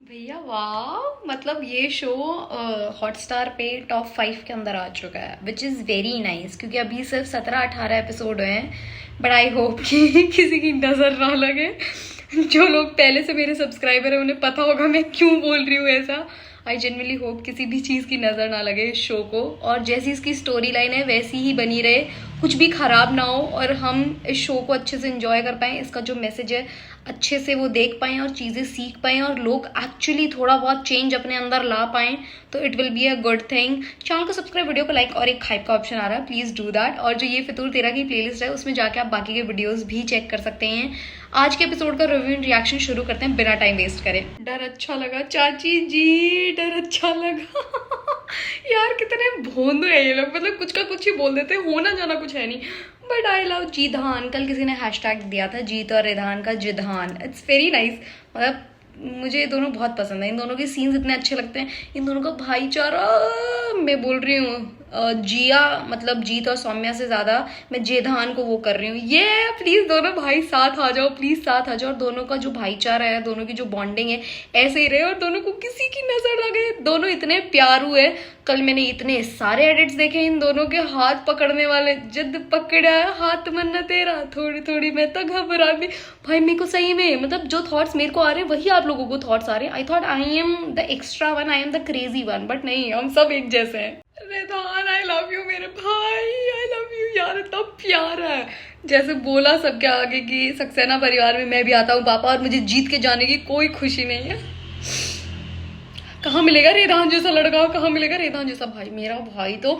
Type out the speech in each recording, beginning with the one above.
भैया वाह, मतलब ये शो हॉटस्टार पे टॉप 5 के अंदर आ चुका है, विच इज़ वेरी नाइस। क्योंकि अभी सिर्फ 17-18 एपिसोड हुए हैं, बट आई होप कि किसी की नज़र ना लगे। जो लोग पहले से मेरे सब्सक्राइबर हैं उन्हें पता होगा मैं क्यों बोल रही हूँ ऐसा। आई जेनरली होप किसी भी चीज़ की नज़र ना लगे इस शो को, और जैसी इसकी स्टोरी लाइन है वैसी ही बनी रहे, कुछ भी ख़राब ना हो, और हम इस शो को अच्छे से इंजॉय कर पाएँ। इसका जो मैसेज है अच्छे से वो देख पाएँ और चीज़ें सीख पाएँ, और लोग एक्चुअली थोड़ा बहुत चेंज अपने अंदर ला पाएँ, तो it will be a good thing. Channel को सब्सक्राइब, वीडियो को लाइक, और एक हाइप का ऑप्शन आ रहा है, प्लीज़ डू दैट। और जो ये फितूर तेरा की प्लेलिस्ट है उसमें जाके आप बाकी के वीडियोस भी चेक कर सकते हैं। आज के एपिसोड का रिव्यू एंड रिएक्शन शुरू करते हैं बिना टाइम वेस्ट करे। डर अच्छा लगा चाची जी, डर अच्छा लगा। यार कितने भोंदू है ये लोग, मतलब कुछ का कुछ ही बोल देते हैं, होना जाना कुछ है नहीं। But I love Jidhan. कल किसी ने हैशटैग दिया था जीत और रिधान का जिधान, इट्स वेरी नाइस। मतलब मुझे ये दोनों बहुत पसंद है, इन दोनों के सीन्स इतने अच्छे लगते हैं, इन दोनों का भाईचारा। मैं बोल रही हूँ जिया, मतलब जीत और सौम्या से ज़्यादा मैं जेधान को वो कर रही हूँ। ये प्लीज़ दोनों भाई साथ आ जाओ, प्लीज़ साथ आ जाओ। और दोनों का जो भाईचारा है, दोनों की जो बॉन्डिंग है ऐसे ही रहे, और दोनों को किसी की नज़र लगे। दोनों इतने प्यारू है। कल मैंने इतने सारे एडिट्स देखे इन दोनों के हाथ पकड़ने वाले। जिद पकड़ा हाथ मन तेरा, थोड़ी थोड़ी मैं तो घबरा भी। भाई मेरे को सही में, मतलब जो थॉट्स मेरे को आ रहे हैं वही आप लोगों को थॉट्स आ रहे हैं। I thought I am the extra one, I am the crazy one, but नहीं, हम सब एक जैसे हैं। रेदान आई लव यू मेरे भाई, आई लव यू यार, इतना प्यार है। जैसे बोला सबके आगे कि सक्सेना परिवार में मैं भी आता हूँ पापा, और मुझे जीत के जाने की कोई खुशी नहीं है। कहाँ मिलेगा रेदान जैसा लड़का, कहाँ मिलेगा रेदान जैसा भाई। मेरा भाई तो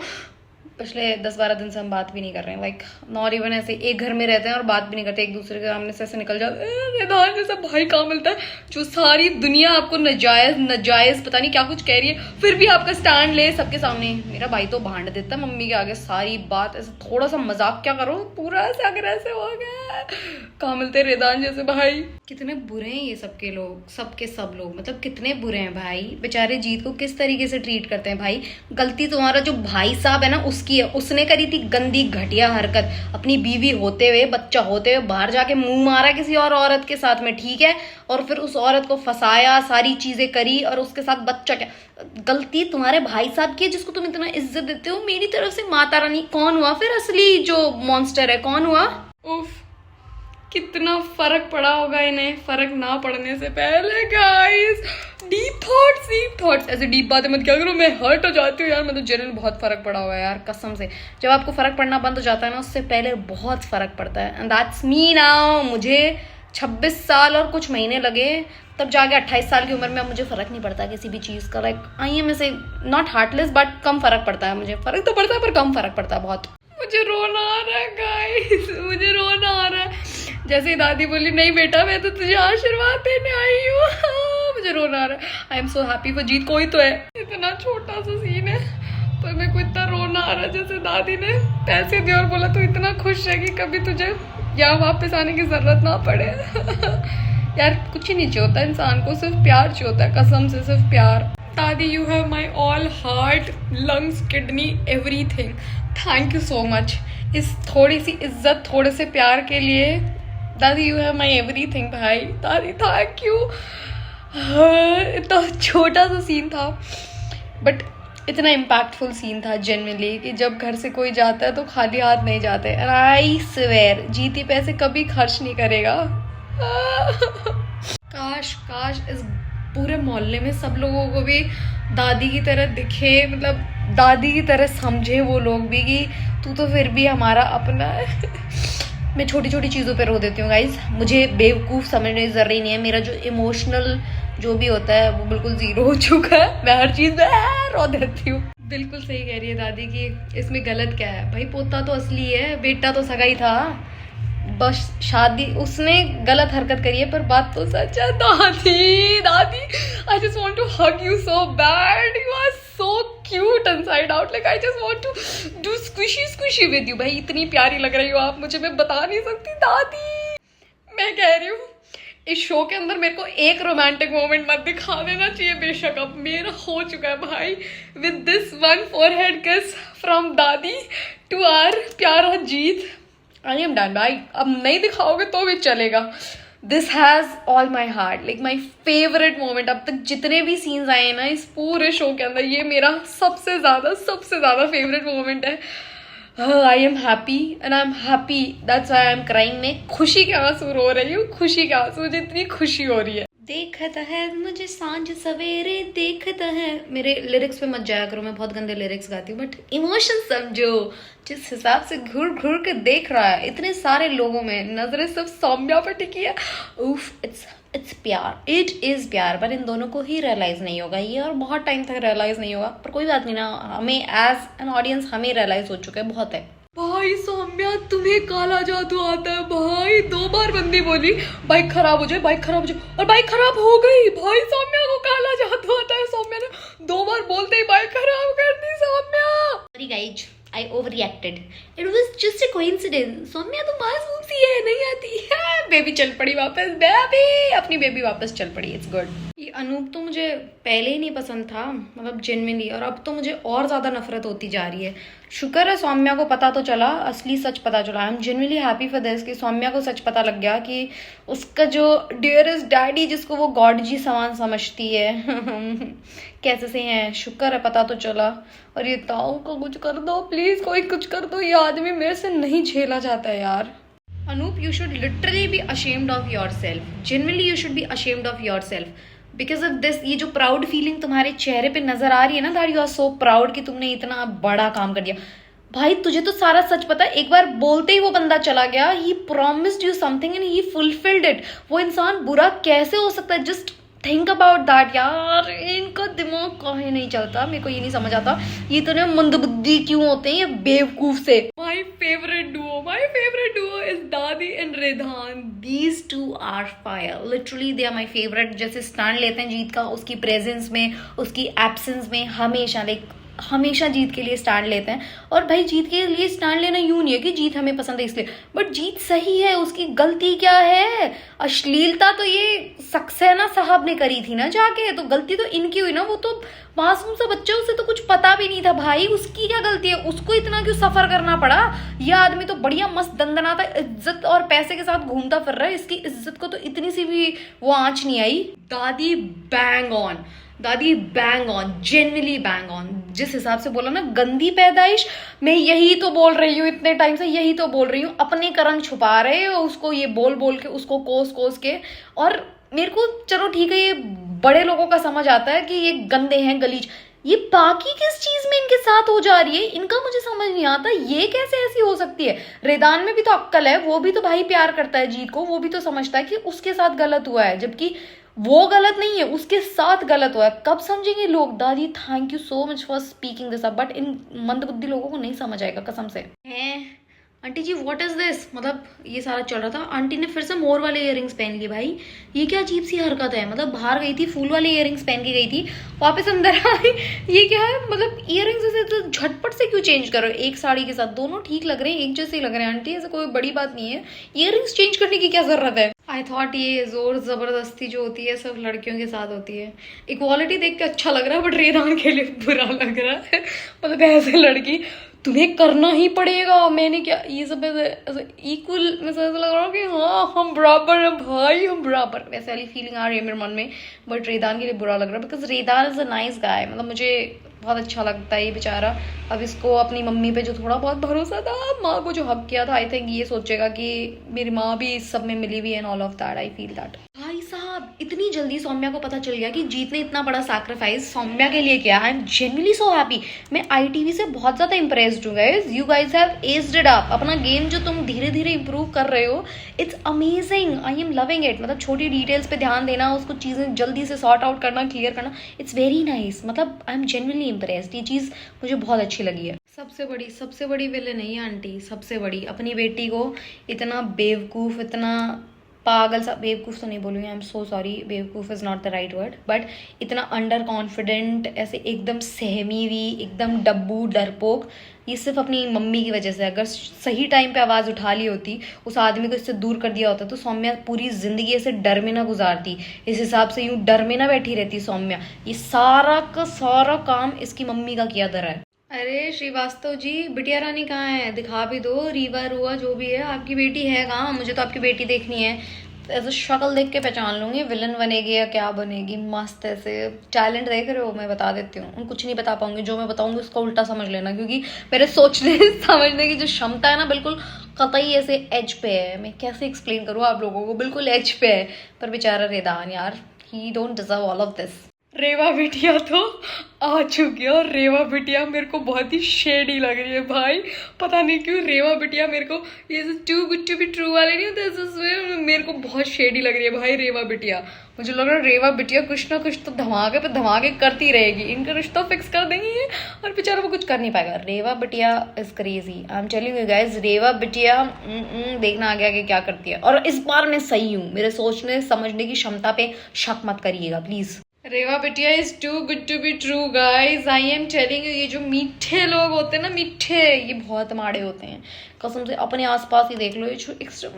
पिछले 10-12 दिन से हम बात भी नहीं कर रहे हैं, लाइक नॉट इवन। ऐसे एक घर में रहते हैं और बात भी नहीं करते, एक दूसरे के सामने से ऐसे निकल जाते। रेदान जैसा भाई कहाँ मिलता है, जो सारी दुनिया आपको नजायज नजायज पता नहीं क्या कुछ कह रही है, फिर भी आपका स्टैंड ले सबके सामने। मेरा भाई तो भांड देता है मम्मी के आगे सारी बात, ऐसे थोड़ा सा मजाक क्या करो, पूरा ऐसे अगर ऐसे हो गया। कहाँ मिलते रेदान जैसे भाई। कितने बुरे हैं ये सबके लोग, सबके सब लोग, मतलब कितने बुरे हैं भाई। बेचारे जीत को किस तरीके से ट्रीट करते हैं भाई। गलती तुम्हारा जो भाई साहब है ना उसकी है, उसने करी थी गंदी घटिया हरकत। अपनी बीवी होते हुए, बच्चा होते हुए बाहर जाके मुंह मारा किसी और औरत के साथ में, ठीक है, और फिर उस औरत को फंसाया, सारी चीजें करी, और उसके साथ बच्चा। क्या गलती तुम्हारे भाई साहब की है जिसको तुम इतना इज्जत देते हो। मेरी तरफ से माता रानी। कौन हुआ फिर असली जो मॉन्स्टर है, कौन हुआ? उफ, कितना फर्क पड़ा होगा इन्हें फर्क ना पड़ने से पहले। गाइस डीप थॉट्स, ऐसे डीप बातें मत क्या करो, मैं हर्ट हो जाती हूँ यार। मतलब जनरल बहुत फर्क पड़ा हुआ है यार, कसम से। जब आपको फर्क पड़ना बंद हो जाता है ना, उससे पहले बहुत फर्क पड़ता है, एंड दैट्स मी नाउ। मुझे 26 साल और कुछ महीने लगे, तब जाके 28 साल की उम्र में अब मुझे फर्क नहीं पड़ता किसी भी चीज़ का। लाइक आई एम ऐसे नॉट हार्टलेस, बट कम फर्क पड़ता है मुझे। फर्क तो पड़ता है पर कम फर्क पड़ता है बहुत। मुझे रोना आ रहा है गाइस, मुझे रोना आ रहा है। जैसे ही दादी बोली नहीं बेटा मैं तो तुझे आशीर्वाद देने आई हूँ, मुझे रोना आ रहा है। I am so happy for Jeet. कोई तो है, इतना छोटा सा सीन है पर मेरे को इतना रोना आ रहा है। जैसे दादी ने पैसे दिए और बोला तू इतना खुश है कि कभी तुझे यहाँ वापस आने की जरूरत ना पड़े। यार कुछ ही नहीं चाहिए होता इंसान को, सिर्फ प्यार चाहिए होता है, कसम से सिर्फ प्यार। दादी you have my all heart, lungs, kidney, everything. Thank you so much. इस थोड़ी सी इज्जत, थोड़े से प्यार के लिए दादी यू हैव माई एवरीथिंग। भाई दादी थैंक यू। इतना छोटा सा सीन था बट इतना इम्पैक्टफुल सीन था जेन्युइनली, कि जब घर से कोई जाता है तो खाली हाथ नहीं जाते। एंड आई स्वेयर जीती पैसे कभी खर्च नहीं करेगा। काश काश इस पूरे मोहल्ले में सब लोगों को भी दादी की तरह दिखे, मतलब दादी की तरह समझे वो लोग भी कि तू तो फिर भी हमारा अपना है। मैं छोटी छोटी चीज़ों पे रो देती हूँ गाइज, मुझे बेवकूफ़ समझने की जरूरी नहीं है। मेरा जो इमोशनल जो भी होता है वो बिल्कुल ज़ीरो हो चुका है, मैं हर चीज़ में रो देती हूँ। बिल्कुल सही कह रही है दादी कि इसमें गलत क्या है भाई। पोता तो असली है, बेटा तो सगा ही था, बस शादी उसने गलत हरकत करी है, पर बात तो सच है। दादी दादी I just want to hug you so bad, you are so cute inside out, like I just want to do squishy with you. भाई इतनी प्यारी लग रही हो आप मुझे, मैं बता नहीं सकती दादी। मैं कह रही हूँ इस शो के अंदर मेरे को एक रोमांटिक मोमेंट मत दिखा देना चाहिए, बेशक अब मेरा हो चुका है भाई। विद दिस वन फोरहेड किस फ्रॉम दादी टू आवर प्यारा जीत, आई एम डन भाई। अब नहीं दिखाओगे तो भी चलेगा। This has all my heart, like my favourite moment. अब तक जितने भी सीन्स आए हैं ना इस पूरे शो के अंदर, ये मेरा सबसे ज्यादा फेवरेट मोमेंट है। I am happy and I am happy, that's why I am crying. मैं खुशी के आंसू रो रही हूँ, खुशी के आंसू, मुझे इतनी खुशी हो रही है। देखता है मुझे सांझ सवेरे देखता है। मेरे लिरिक्स पे मत जाया करो, मैं बहुत गंदे लिरिक्स गाती हूँ, बट इमोशन समझो। जिस हिसाब से घूर घूर के देख रहा है इतने सारे लोगों में, नजरें सिर्फ सौम्या पर टिकी है। उफ, इट्स प्यार, इट इज प्यार। पर इन दोनों को ही रियलाइज नहीं होगा ये, और बहुत टाइम तक रियलाइज नहीं होगा। पर कोई बात नहीं ना, हमें एज एन ऑडियंस हमें रियलाइज हो चुका है, बहुत है। भाई सौम्या, तुम्हें काला जादू आता है भाई। 2 बार बंदी बोली बाइक खराब हो जाए, बाइक खराब हो जाए, और बाइक खराब हो गई। भाई सौम्या को काला जादू आता है। सौम्या ने 2 बार बोलते ही बाइक खराब कर दी। Saumya, sorry guys, I overreacted. It was just a coincidence. Saumya तो मासूम सी है, नहीं आती है। बेबी चल पड़ी वापस, बेबी अपनी बेबी वापस चल पड़ी। It's good. ये अनूप तो मुझे पहले ही नहीं पसंद था, मतलब जेन्युइनली, और अब तो मुझे और ज्यादा नफरत होती जा रही है। शुक्र है सौम्या को पता तो चला, असली सच पता चला। I am genuinely happy for this कि सौम्या को सच पता लग गया कि उसका जो डियरेस्ट डैडी, जिसको वो गॉड जी समान समझती है कैसे से हैं। शुक्र है पता तो चला। और ये ताऊ को कुछ कर दो प्लीज, कोई कुछ कर दो, ये आदमी मेरे से नहीं झेला जाता है यार। Anoop, you should literally be ashamed of yourself. Genuinely you should be ashamed of yourself. Because of this, ये जो प्राउड फीलिंग तुम्हारे चेहरे पे नजर आ रही है ना, that you are so proud कि तुमने इतना बड़ा काम कर दिया। भाई तुझे तो सारा सच पता है। एक बार बोलते ही वो बंदा चला गया। He promised you something and he fulfilled it. वो इंसान बुरा कैसे हो सकता है? Just थिंक अबाउट दैट यार। इनका दिमाग काहे नहीं चलता, मेरे को ये नहीं समझ आता। ये तो ना मंदबुद्धि क्यों होते हैं ये बेवकूफ से। My favourite duo is dadi and Redhan. These two are fire, literally they are my favourite. जैसे स्टैंड लेते हैं जीत का, उसकी प्रेजेंस में, उसकी एब्सेंस में, हमेशा लाइक हमेशा जीत के लिए स्टैंड लेते हैं। और भाई जीत के लिए स्टैंड लेना यूं नहीं है कि जीत हमें पसंद है इसलिए, बट जीत सही है। उसकी गलती क्या है? अश्लीलता तो ये सक्सेना साहब ने करी थी ना जाके, तो गलती तो इनकी हुई ना। वो तो मासूम सा बच्चा, उसे तो कुछ पता भी नहीं था भाई। उसकी क्या गलती है? उसको इतना क्यों सफर करना पड़ा? ये आदमी तो बढ़िया मस्त दंदनाता इज्जत और पैसे के साथ घूमता फिर रहा है। इसकी इज्जत को तो इतनी सी भी वो आंच नहीं आई। दादी बैंग ऑन, दादी bang on, genuinely bang on. जिस हिसाब से बोला ना, गंदी पैदाइश, मैं यही तो बोल रही हूँ इतने टाइम से, यही तो बोल रही हूँ। अपने करम छुपा रहे हो उसको, ये बोल बोल के, उसको कोस कोस के। और मेरे को चलो ठीक है, ये बड़े लोगों का समझ आता है कि ये गंदे हैं, गलीज। ये बाकी किस चीज में इनके साथ हो जा रही है, इनका मुझे समझ नहीं आता। ये कैसे ऐसी हो सकती है? रेदान में भी तो अक्कल है, वो भी तो भाई प्यार करता है जीत को, वो भी तो समझता है कि उसके साथ गलत हुआ है, जबकि वो गलत नहीं है, उसके साथ गलत हुआ है। कब समझेंगे लोग? दादी thank you so much for speaking this up, but इन मंदबुद्धि लोगों को नहीं समझ आएगा कसम से। हैं aunty ji, what is this? मतलब ये सारा चल रहा था, आंटी ने फिर से मोर वाले इयररिंग्स पहन लिए। भाई ये क्या अजीब सी हरकत है? मतलब बाहर गई थी, फूल वाले इयररिंग्स पहन के गई थी, वापस अंदर आई, ये क्या है? मतलब इयररिंग्स ऐसे तो झटपट से क्यों चेंज करो? एक साड़ी के साथ दोनों ठीक लग रहे हैं, एक जैसे लग रहे हैं आंटी, ऐसा कोई बड़ी बात नहीं है। इयररिंग्स चेंज करने की क्या जरूरत है? आई थॉट ये जोर जबरदस्ती जो होती है सब लड़कियों के साथ होती है। इक्वालिटी देख के अच्छा लग रहा है, बट रेदान के लिए बुरा लग रहा है। मतलब ऐसे लड़की तुम्हें करना ही पड़ेगा। मैंने क्या ये सब ऐसे इक्वल, में ऐसा लग रहा है कि हाँ हम बराबर हैं भाई, हम बराबर, वैसे वाली फीलिंग आ रही है मेरे मन में। बट रेदान के लिए बुरा लग रहा है, because Redan is a nice guy. मतलब मुझे बहुत अच्छा लगता है ये बेचारा। अब इसको अपनी मम्मी पे जो थोड़ा बहुत भरोसा था, माँ को जो हक किया था, आई थिंक ये सोचेगा कि मेरी माँ भी इस सब में मिली हुई है and all of that. I feel that. भाई साहब, इतनी जल्दी सौम्या को पता चल गया कि जीत ने इतना बड़ा सैक्रिफाइस सौम्या के लिए किया। I am genuinely so happy. मैं आईटीवी से बहुत ज्यादा इंप्रेस्ड हूँ guys. You guys have aged it up. अपना गेम जो तुम धीरे धीरे इंप्रूव कर रहे हो, it's amazing. I am loving it. मतलब छोटी डिटेल्स पे ध्यान देना, उसको चीजें जल्दी से सॉर्ट आउट करना, क्लियर करना, इट्स वेरी नाइस। मतलब आई एम जेन्युइनली इंप्रेस्ड। ये चीज मुझे बहुत अच्छी लगी है। सबसे बड़ी विलेन नहीं है आंटी, सबसे बड़ी। अपनी बेटी को इतना बेवकूफ, इतना पागल सा, बेवकूफ़ तो नहीं बोलूँगी, आई एम सो सॉरी, बेवकूफ़ is not the right word, but इतना अंडर कॉन्फिडेंट, ऐसे एकदम सहमी हुई, एकदम डब्बू डरपोक, ये सिर्फ अपनी मम्मी की वजह से। अगर सही टाइम पे आवाज़ उठा ली होती, उस आदमी को इससे दूर कर दिया होता, तो सौम्या पूरी ज़िंदगी ऐसे डर में ना गुजारती। इस हिसाब से यूँ डर में ना बैठी रहती सौम्या। ये सारा का सारा काम इसकी मम्मी का किया धरा है। अरे श्रीवास्तव जी, बिटिया रानी कहाँ है? दिखा भी दो। रीवा रुआ जो भी है, आपकी बेटी है कहाँ? मुझे तो आपकी बेटी देखनी है। ऐसे शक्ल देख के पहचान लूंगी विलन बनेगी या क्या बनेगी। मस्त ऐसे टैलेंट देख रहे हो, मैं बता देती हूँ। कुछ नहीं बता पाऊंगी, जो मैं बताऊंगी उसका उल्टा समझ लेना, क्योंकि मेरे सोचने समझने की जो क्षमता है ना बिल्कुल कतई ऐसे एज पे है। मैं कैसे एक्सप्लेन करूँ आप लोगों को, बिल्कुल एज पे है। पर बेचारा रेदान यार, he don't deserve all of this. Reva बिटिया तो आ चुकी है और रेवा बिटिया मेरे को बहुत ही शेडी लग रही है भाई। पता नहीं क्यों रेवा बिटिया मेरे को ये too good to be true वाले नहीं होते, मेरे को बहुत शेडी लग रही है भाई रेवा बिटिया। मुझे लग रहा है रेवा बिटिया कुछ ना कुछ तो धमाके पे धमाके करती रहेगी, इनका रिश्ता फिक्स कर देंगी ये और बेचारा वो कुछ कर नहीं पाएगा। रेवा बिटिया is crazy, I am telling you guys. Reva बिटिया देखना आ गया कि क्या करती है। और इस बार मैं सही हूँ, मेरे सोचने समझने की क्षमता पे शक मत करिएगा प्लीज। रेवा बिटिया is too good to be true guys, I am telling you. ये जो मीठे लोग होते हैं ना, मीठे, ये बहुत माड़े होते हैं कसम से। अपने आसपास ही देख लो, ये जो एक्स्ट्रा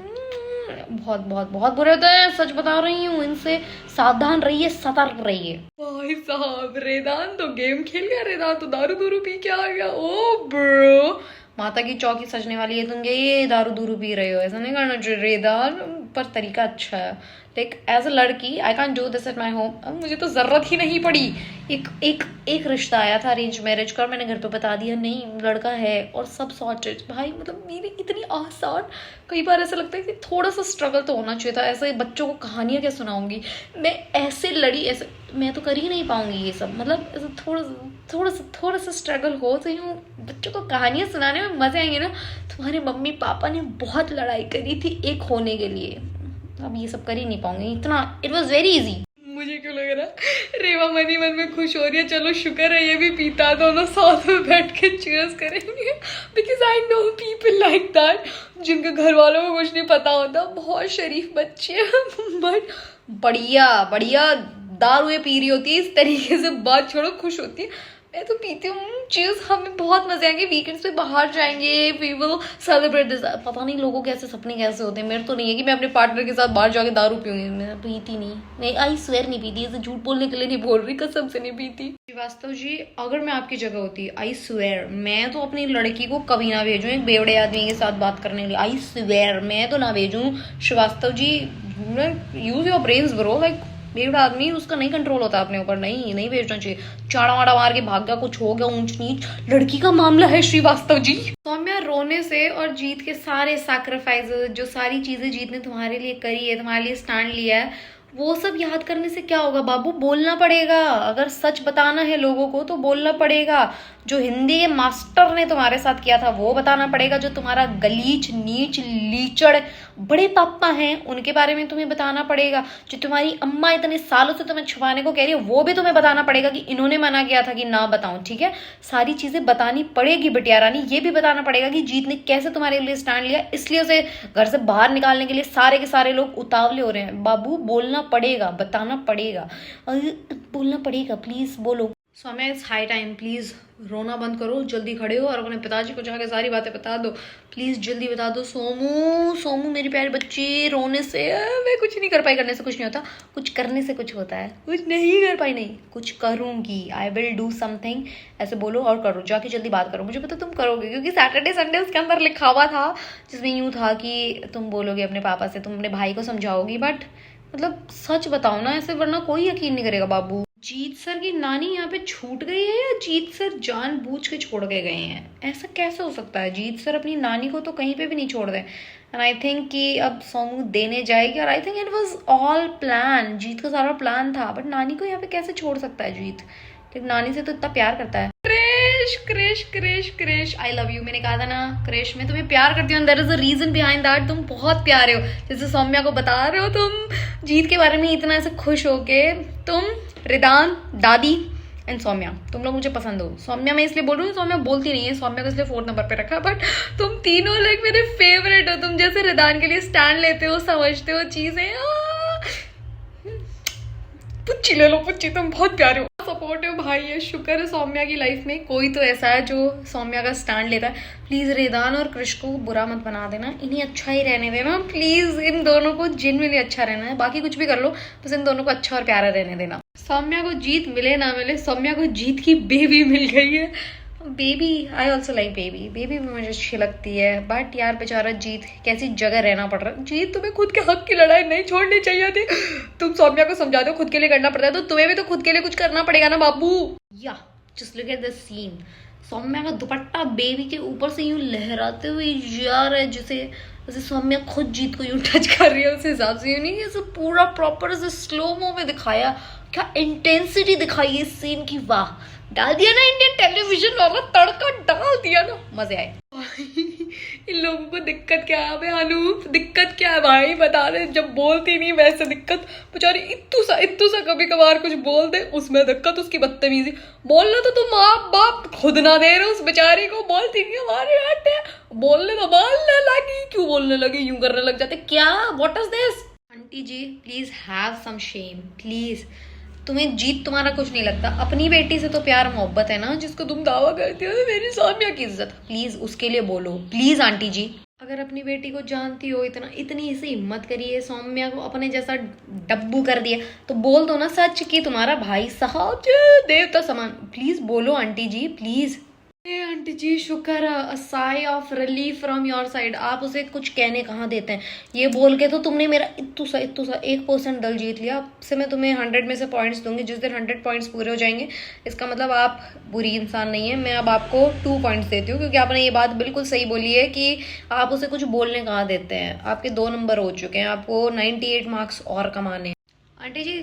बहुत बहुत बहुत बुरे होते हैं, सच बता रही हूँ। इनसे सावधान रहिए, सतर्क रहिए। भाई साहब रेदान तो गेम खेल गया, रेदान तो दारू दूरू पी के आ गया। ओ ब्रो, माता की चौकी सजने वाली है, तुम ये दारू दूरू पी रहे हो, ऐसा नहीं करना चाहिए रेदान। पर तरीका अच्छा है, लाइक एज अ लड़की I can do this at my home. मुझे तो जरूरत ही नहीं पड़ी। एक रिश्ता आया था अरेंज मैरिज का, मैंने घर पे बता दिया नहीं लड़का है और सब सॉर्टेड। भाई मतलब मेरी इतनी आसान, कई बार ऐसा लगता है कि थोड़ा सा स्ट्रगल तो होना चाहिए था। ऐसे बच्चों को कहानियां क्या सुनाऊंगी मैं, ऐसे लड़ी ऐसे मैं तो कर ही नहीं पाऊंगी ये सब। मतलब ऐसे थोड़ा सा स्ट्रगल हो तो यूँ बच्चों को कहानियां सुनाने में मजे आएंगे ना। तुम्हारे मम्मी पापा ने बहुत लड़ाई करी थी एक होने के लिए, अब ये सब कर ही नहीं पाऊंगी इतना। It was very easy. मुझे क्यों लग रहा रेवा मनी मन में खुश हो रही है, चलो शुक्र है ये भी पीता, दोनों साथ में बैठ के चीयर्स करेंगे। Because I know people like that, जिनके घर वालों को कुछ नहीं पता होता, बहुत शरीफ बच्चे बट बढ़िया बढ़िया दारू पी रही होती है इस तरीके से, बात छोड़ो खुश होती है। मैं तो पीती हूँ चीज, हमें बहुत मजे आएंगे, वीकेंड्स पे बाहर जाएंगे, वी विल सेलिब्रेट दिस। पता नहीं लोगों के ऐसे सपने कैसे होते हैं, मेरे तो नहीं है कि मैं अपने पार्टनर के साथ बाहर जाके दारू पीऊंगी। मैं पीती नहीं, आई स्वेयर नहीं पीती, ऐसे झूठ बोलने के लिए नहीं बोल रही, कसम से नहीं पीती। श्रीवास्तव जी अगर मैं आपकी जगह होती, आई स्वेयर मैं तो अपनी लड़की को कभी ना भेजूं एक बेवड़े आदमी के साथ बात करने के लिए। आई स्वेयर मैं तो ना भेजूं। Srivastava ji use your brains bro, like बेवड़ा आदमी उसका नहीं कंट्रोल होता अपने ऊपर, नहीं भेजना चाहिए। चाड़ा वाड़ा मार के भाग गया, कुछ हो गया ऊंच नीच, लड़की का मामला है श्रीवास्तव जी। सौम्या रोने से और जीत के सारे सैक्रिफाइसेस, जो सारी चीजें जीत ने तुम्हारे लिए करी है, तुम्हारे लिए स्टैंड लिया है, वो सब याद करने से क्या होगा बाबू, बोलना पड़ेगा। अगर सच बताना है लोगों को तो बोलना पड़ेगा। जो हिंदी के मास्टर ने तुम्हारे साथ किया था वो बताना पड़ेगा। जो तुम्हारा गलीच नीच लीचड़ बड़े पापा हैं उनके बारे में तुम्हें बताना पड़ेगा। जो तुम्हारी अम्मा इतने सालों से तुम्हें छुपाने को कह रही है वो भी तुम्हें बताना पड़ेगा कि इन्होंने मना किया था कि ना बताऊं। ठीक है, सारी चीजें बतानी पड़ेगी बिटिया रानी। ये भी बताना पड़ेगा कि जीत ने कैसे तुम्हारे लिए स्टैंड लिया, इसलिए उसे घर से बाहर निकालने के लिए सारे के सारे लोग उतावले हो रहे हैं। बाबू बोलना पड़ेगा, बताना पड़ेगा, बोलना पड़ेगा, प्लीज बोलो। Saumya it's high time, please रोना बंद करो, जल्दी खड़े हो और अपने पिताजी को जाके सारी बातें बता दो, प्लीज जल्दी बता दो। सोमू मेरी प्यारी बच्ची, रोने से मैं कुछ नहीं कर पाई, करने से कुछ नहीं होता, कुछ करने से कुछ होता है। कुछ नहीं कर पाई, नहीं कुछ करूंगी, आई विल डू समथिंग, ऐसे बोलो और करो, जाके जल्दी बात करो। मुझे पता तुम करोगे क्योंकि सैटरडे संडे उसके अंदर लिखा हुआ था, जिसमें यूं था कि तुम बोलोगे अपने पापा से, तुम अपने भाई को समझाओगी। बट मतलब सच बताओ ना ऐसे, वरना कोई यकीन नहीं करेगा बाबू। जीत सर की नानी यहाँ पे छूट गई है या जीत सर जानबूझ के छोड़ के गए हैं? ऐसा कैसे हो सकता है? जीत सर अपनी नानी को तो कहीं पे भी नहीं छोड़ रहे। एंड आई थिंक कि अब सोमू देने जाएगी और I think it was all plan, Jeet का सारा प्लान था। बट नानी को यहाँ पे कैसे छोड़ सकता है जीत? तो नानी से तो इतना प्यार करता है। Crush crush crush crush, I love you. मैंने कहा था ना क्रेश, मैं तुम्हें प्यार करती हूँ, there is a reason behind that. तुम बहुत प्यारे हो, जैसे सौम्या को बता रहे हो तुम जीत के बारे में इतना ऐसे खुश हो के। तुम रिदान, दादी एंड सौम्या, तुम लोग मुझे पसंद हो। सौम्या मैं इसलिए बोल रही हूँ, सौम्या बोलती नहीं है, सौम्या को इसलिए 4 नंबर पे रखा। बट तुम तीनों लोग मेरे फेवरेट हो। तुम जैसे रिदान के लिए स्टैंड लेते हो, समझते हो चीजें। पुच्ची ले लो पुच्ची, तुम बहुत प्यारे हो, सपोर्टिव भाई है। शुक्र है सौम्या की लाइफ में कोई तो ऐसा है जो सौम्या का स्टैंड लेता है। प्लीज रेदान और कृष को बुरा मत बना देना, इन्हें अच्छा ही रहने देना प्लीज। इन दोनों को जिनमें अच्छा रहना है, बाकी कुछ भी कर लो, बस इन दोनों को अच्छा और प्यारा रहने देना। सौम्या को जीत मिले ना मिले, सौम्या को जीत की बेबी मिल गई है। Baby, I also like baby, baby भी मुझे अच्छी लगती है। बट यार बेचारा जीत कैसी जगह रहना पड़ रहा है। जीत, तुम्हें खुद के हक की लड़ाई नहीं छोड़नी चाहिए थी। तुम सौम्या को समझा दो खुद के लिए करना पड़ता है, तो तुम्हें भी तो खुद के लिए कुछ करना पड़ेगा ना बाबू। या just look at the scene, Saumya का दुपट्टा बेबी के ऊपर से यूं लहराते हुए जा रहा है, जैसे सौम्या खुद जीत को यूं टच कर रही है, उस हिसाब से यूं नहीं, ऐसे पूरा प्रॉपर ऐसे स्लो मो में दिखाया। क्या इंटेंसिटी दिखाई है इस सीन की, वाह। डाल दिया ना इंडियन टेलीविजन वाला तड़का, डाल दिया ना, मजे आए। इन लोगों को दिक्कत क्या है बे अनूप, दिक्कत क्या है भाई बता रहे। जब बोलती नहीं वैसे दिक्कत, बेचारी इत्तू सा कभी कभार कुछ बोल दे उसमें दिक्कत, उसकी बदतमीजी। बोलना तो तुम माँ बाप खुद ना दे रहे उस बेचारी को, बोलती नहीं हमारे बेटे, बोलने तो बोलने लगी, क्यों बोलने लगी, यूं करने लग जाते क्या, what is this. Aunty ji please have some shame please. तुम्हें जीत तुम्हारा कुछ नहीं लगता, अपनी बेटी से तो प्यार मोहब्बत है ना, जिसको तुम दावा करती हो मेरी सौम्या की इज्जत, प्लीज उसके लिए बोलो प्लीज आंटी जी। अगर अपनी बेटी को जानती हो इतना, इतनी सी हिम्मत करिए, सौम्या को अपने जैसा डब्बू कर दिया, तो बोल दो ना सच कि तुम्हारा भाई साहब देवता समान। प्लीज बोलो आंटी जी प्लीज। आंटी जी शुक्र, a sigh of relief from your side. आप उसे कुछ कहने कहाँ देते हैं, ये बोल के तो तुमने मेरा इत्तू सा 1% दिल जीत लिया। अब से मैं तुम्हें 100 में से पॉइंट्स दूंगी, जिस दिन 100 पॉइंट्स पूरे हो जाएंगे इसका मतलब आप बुरी इंसान नहीं है। मैं अब आपको 2 पॉइंट्स देती हूँ, क्योंकि आपने ये बात बिल्कुल सही बोली है कि आप उसे कुछ बोलने कहाँ देते हैं। आपके 2 नंबर हो चुके हैं, आपको 98 मार्क्स और कमाने हैं। आंटी जी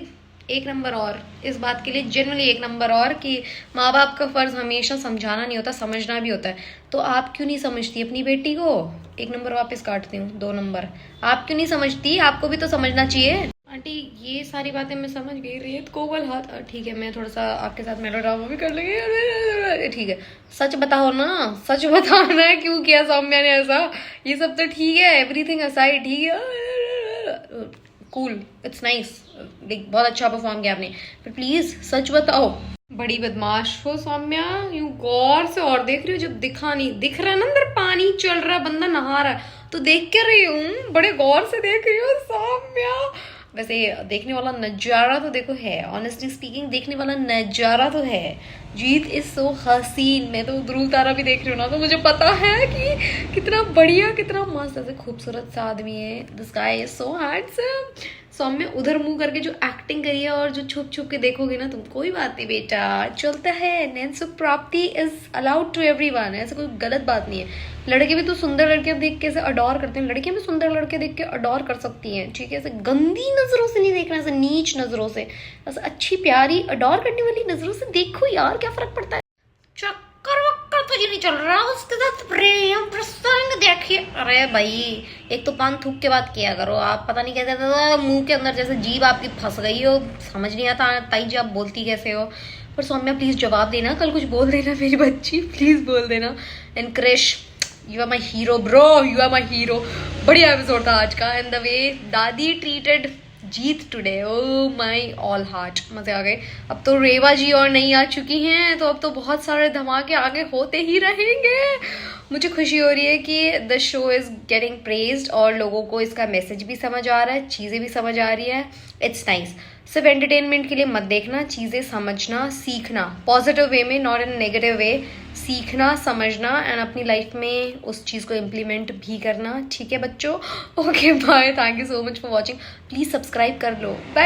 1 नंबर और, इस बात के लिए जेन्युइनली 1 नंबर और, कि माँ बाप का फर्ज हमेशा समझाना नहीं होता, समझना भी होता है। तो आप क्यों नहीं समझती अपनी बेटी को। 1 नंबर वापस काटती हूँ, 2 नंबर। आप क्यों नहीं समझती, आपको भी तो समझना चाहिए। आंटी ये सारी बातें मैं समझ गई, रेत कोवल हाथ, ठीक है मैं थोड़ा सा आपके साथ मेलोड्रामा भी कर लेंगे, ठीक है। सच बताओ ना, सच बताना है क्यों किया सौम्या ने ऐसा, ये सब तो ठीक है, एवरीथिंग असाइड ठीक है, कूल, इट्स नाइस, बहुत अच्छा परफॉर्म किया आपने, पर प्लीज सच बताओ। बड़ी बदमाश हो सौम्या, यूं गौर से और देख रही हो, जब दिख रहा है ना अंदर पानी चल रहा है, बंदा नहा रहा है तो देख क्या रही हूँ, बड़े गौर से देख रही हो सौम्या। वैसे देखने वाला नजारा तो देखो है, ऑनेस्टली स्पीकिंग देखने वाला नजारा तो है। जीत इज सो हसीन, मैं तो ध्रुव तारा भी देख रही हूँ ना, तो मुझे पता है कि कितना बढ़िया, कितना मस्त, ऐसे खूबसूरत सा आदमी है। This guy is so handsome. Saumya उधर मुंह करके जो एक्टिंग करी है, और जो छुप छुप के देखोगे ना तुम, कोई बात नहीं बेटा, चलता है, नैन्सो property is allowed to everyone, ऐसा कोई गलत बात नहीं है। लड़के भी तो सुंदर लड़कियां देख के ऐसे अडोर करते हैं, लड़कियां भी सुंदर लड़के देख के अडोर कर सकती हैं, ठीक है। ऐसे गंदी नजरों से नहीं देखना, ऐसे नीच नजरों से, ऐसे अच्छी प्यारी अडोर करने वाली नजरों से देखो यार, क्या फर्क पड़ता है। चक्कर वक्कर तो ये नहीं चल रहा उसके साथ, प्रेम प्रसंग देखिए। अरे भाई एक तो पान थूक के बात किया करो, आप पता नहीं कैसे तो मुंह के अंदर जैसे जीभ आपकी फंस गई हो, समझ नहीं आता ताई जी आप बोलती कैसे हो। पर सौम्या प्लीज जवाब देना, कल कुछ बोल देना मेरी बच्ची, प्लीज बोल देना। And Krish you are my hero bro, you are my hero. बढ़िया एपिसोड था आज का, एंड द वे दादी treated Jeet today, oh my all heart, मजे आ गए। अब तो रेवा जी और नहीं आ चुकी हैं, तो अब तो बहुत सारे धमाके आगे होते ही रहेंगे। मुझे खुशी हो रही है कि the show is getting praised, और लोगों को इसका मैसेज भी समझ आ रहा है, चीज़ें भी समझ आ रही है, इट्स नाइस। सिर्फ एंटरटेनमेंट के लिए मत देखना, चीज़ें समझना सीखना, पॉजिटिव वे में, नॉट इन नेगेटिव वे, सीखना समझना, एंड अपनी लाइफ में उस चीज़ को इम्प्लीमेंट भी करना, ठीक है बच्चों। Okay bye, thank you so much for watching, please subscribe कर लो, बाय।